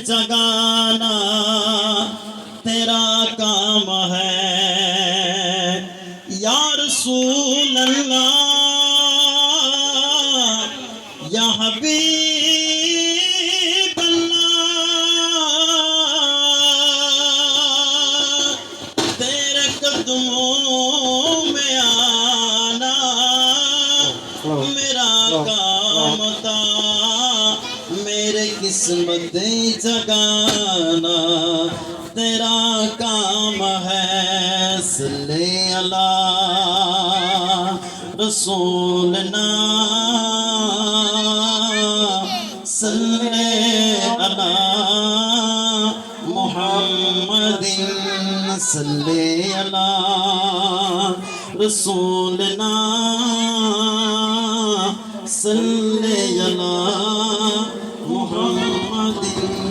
जगाना तेरा काम है या रसूल अल्लाह या हबीब अल्लाह तेरे कदमों में आना मेरा काम था मेरे किस्मत जगाना तेरा काम है सल्ले अला रसूलना सल्ले अला मुहम्मदिन सल्ले अला रसूलना सल्ले अला मुहम्मदिन